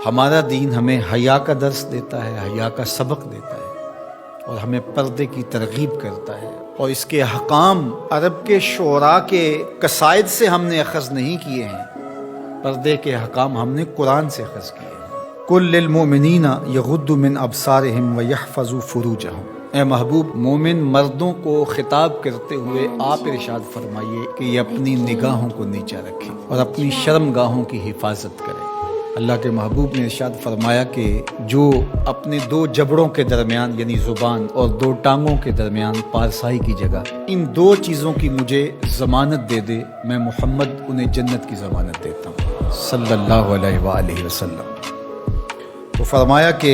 ہمارا دین ہمیں حیا کا درس دیتا ہے، حیا کا سبق دیتا ہے اور ہمیں پردے کی ترغیب کرتا ہے، اور اس کے احکام عرب کے شعراء کے قصائد سے ہم نے اخذ نہیں کیے ہیں، پردے کے احکام ہم نے قرآن سے اخذ کیے ہیں۔ قل للمؤمنین یغضوا من ابصارہم ویحفظوا فروجہم، اے محبوب مومن مردوں کو خطاب کرتے ہوئے آپ ارشاد فرمائیے کہ یہ اپنی نگاہوں کو نیچا رکھیں اور اپنی شرم گاہوں کی حفاظت کریں۔ اللہ کے محبوب نے ارشاد فرمایا کہ جو اپنے دو جبڑوں کے درمیان یعنی زبان اور دو ٹانگوں کے درمیان پارسائی کی جگہ ان دو چیزوں کی مجھے ضمانت دے دے، میں محمد انہیں جنت کی ضمانت دیتا ہوں صلی اللہ علیہ وآلہ وسلم۔ تو فرمایا کہ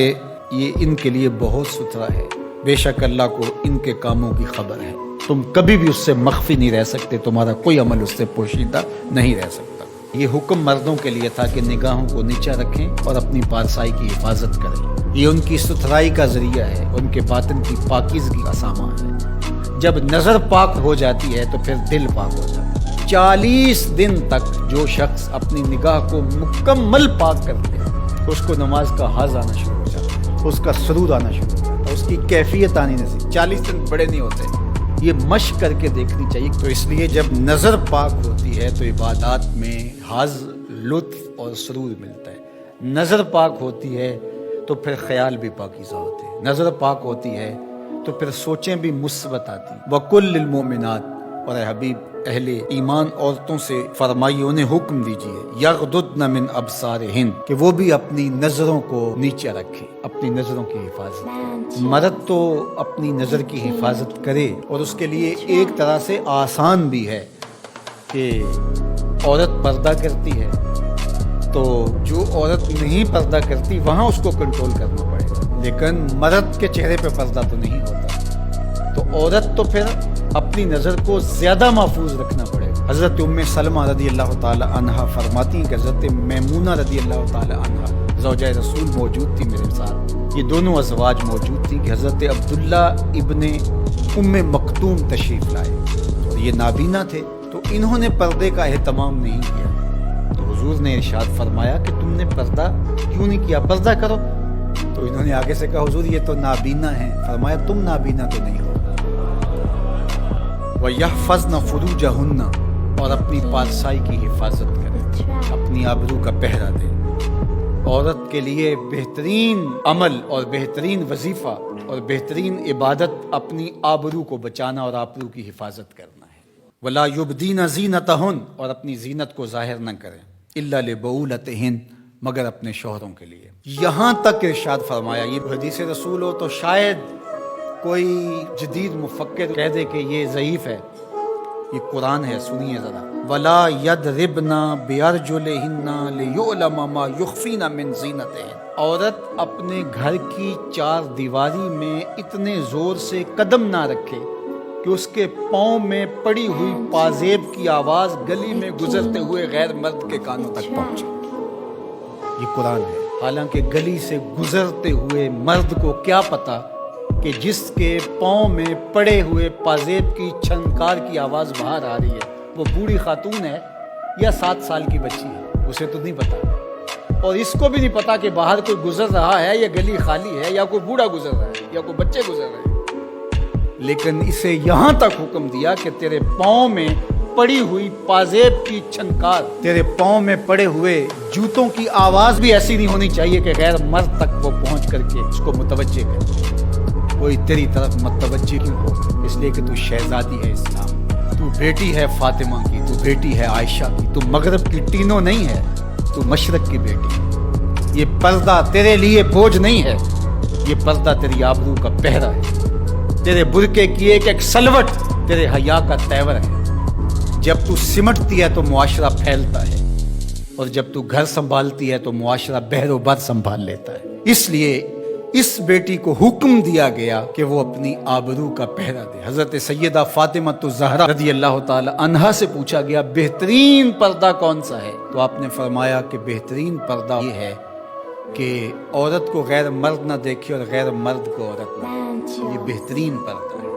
یہ ان کے لیے بہت ستھرا ہے، بے شک اللہ کو ان کے کاموں کی خبر ہے، تم کبھی بھی اس سے مخفی نہیں رہ سکتے، تمہارا کوئی عمل اس سے پوشیدہ نہیں رہ سکتا۔ یہ حکم مردوں کے لیے تھا کہ نگاہوں کو نیچا رکھیں اور اپنی پارسائی کی حفاظت کریں، یہ ان کی ستھرائی کا ذریعہ ہے، ان کے باطن کی پاکیزگی کا سامان ہے۔ جب نظر پاک ہو جاتی ہے تو پھر دل پاک ہو جاتا ہے۔ 40 دن تک جو شخص اپنی نگاہ کو مکمل پاک کرتے ہیں اس کو نماز کا حظ آنا شروع ہو جاتا ہے، اس کا سرور آنا شروع ہو جاتا ہے، اس کی کیفیت آنی نہیں۔ 40 دن بڑے نہیں ہوتے، یہ مشق کر کے دیکھنی چاہیے۔ تو اس لیے جب نظر پاک ہوتی ہے تو عبادات میں حظ، لطف اور سرور ملتا ہے۔ نظر پاک ہوتی ہے تو پھر خیال بھی پاکیزہ ہوتے ہیں، نظر پاک ہوتی ہے تو پھر سوچیں بھی مثبت آتی ہیں۔ وَقُلْ لِلْمُؤْمِنَاتِ، اور اے حبیب اہل ایمان عورتوں سے فرمائیے، انہیں حکم دیجیے، یغضضن من ابصارہن، کہ وہ بھی اپنی نظروں کو نیچے رکھیں، اپنی نظروں کی حفاظت کریں۔ مرد تو اپنی نظر کی حفاظت کرے، اور اس کے لیے ایک طرح سے آسان بھی ہے کہ عورت پردہ کرتی ہے تو جو عورت نہیں پردہ کرتی وہاں اس کو کنٹرول کرنا پڑے گا، لیکن مرد کے چہرے پہ پردہ تو نہیں ہوتا، تو عورت تو پھر اپنی نظر کو زیادہ محفوظ رکھنا پڑے گا۔ حضرت ام سلمہ رضی اللہ تعالی عنہا فرماتی ہیں کہ حضرت میمونہ رضی اللہ تعالی عنہا زوجہ رسول موجود تھی میرے ساتھ، یہ دونوں ازواج موجود تھیں کہ حضرت عبداللہ ابن ام مکتوم تشریف لائے، اور یہ نابینا تھے، تو انہوں نے پردے کا اہتمام نہیں کیا، تو حضور نے ارشاد فرمایا کہ تم نے پردہ کیوں نہیں کیا، پردہ کرو۔ تو انہوں نے آگے سے کہا حضور یہ تو نابینا ہیں، فرمایا تم نابینا تو نہیں ہو۔ وَيَحْفَظْنَ فُرُوجَهُنَّ، اور اپنی پارسائی کی حفاظت کریں، اپنی آبرو کا پہرا دیں۔ عورت کے لیے بہترین عمل اور بہترین وظیفہ اور بہترین عبادت اپنی آبرو کو بچانا اور آبرو کی حفاظت کرنا ہے۔ وَلَا يُبْدِينَ زِينَتَهُنَّ، اور اپنی زینت کو ظاہر نہ کریں، إِلَّا لِبُعُولَتِهِنَّ، مگر اپنے شوہروں کے لیے۔ یہاں تک ارشاد فرمایا، یہ حدیث رسول ہو تو شاید کوئی جدید مفکر کہہ دے کہ یہ ضعیف ہے، یہ قرآن ہے، سنیے ذرا۔ وَلَا يَضْرِبْنَ بِأَرْجُلِهِنَّ لِيُعْلَمَ مَا يُخْفِينَ مِنْ زِينَتِهِنَّ، عورت اپنے گھر کی چار دیواری میں اتنے زور سے قدم نہ رکھے کہ اس کے پاؤں میں پڑی ہوئی پازیب کی آواز گلی میں گزرتے ہوئے غیر مرد کے کانوں تک پہنچے۔ یہ قرآن ہے۔ حالانکہ گلی سے گزرتے ہوئے مرد کو کیا پتا کہ جس کے پاؤں میں پڑے ہوئے پازیب کی چھنکار کی آواز باہر آ رہی ہے وہ بوڑھی خاتون ہے یا 7 سال کی بچی ہے، اسے تو نہیں پتا، اور اس کو بھی نہیں پتا کہ باہر کوئی گزر رہا ہے یا گلی خالی ہے یا کوئی بوڑھا گزر رہا ہے یا کوئی بچے گزر رہے ہیں، لیکن اسے یہاں تک حکم دیا کہ تیرے پاؤں میں پڑی ہوئی پازیب کی چھنکار، تیرے پاؤں میں پڑے ہوئے جوتوں کی آواز بھی ایسی نہیں ہونی چاہیے کہ غیر مرد تک وہ پہنچ کر کے اس کو متوجہ کرے۔ کوئی تیری طرف متوجہ کیوں ہو؟ اس لیے کہ تو شہزادی ہے اسلام، تو بیٹی ہے فاطمہ کی، تو بیٹی ہے عائشہ کی، تو مغرب کی ٹینوں نہیں ہے، تو مشرق کی بیٹی۔ یہ پردہ تیرے لیے بوجھ نہیں ہے، یہ پردہ تیری آبرو کا پہرا ہے، تیرے برقعے کی ایک سلوٹ تیرے حیا کا تیور ہے۔ جب تو سمٹتی ہے تو معاشرہ پھیلتا ہے، اور جب تو گھر سنبھالتی ہے تو معاشرہ بہر و بر سنبھال لیتا ہے۔ اس لیے اس بیٹی کو حکم دیا گیا کہ وہ اپنی آبرو کا پہرا دے۔ حضرت سیدہ فاطمہ الزہرا رضی اللہ تعالی عنہا سے پوچھا گیا بہترین پردہ کون سا ہے، تو آپ نے فرمایا کہ بہترین پردہ یہ ہے کہ عورت کو غیر مرد نہ دیکھے اور غیر مرد کو عورت نہ دیکھے، یہ بہترین پردہ۔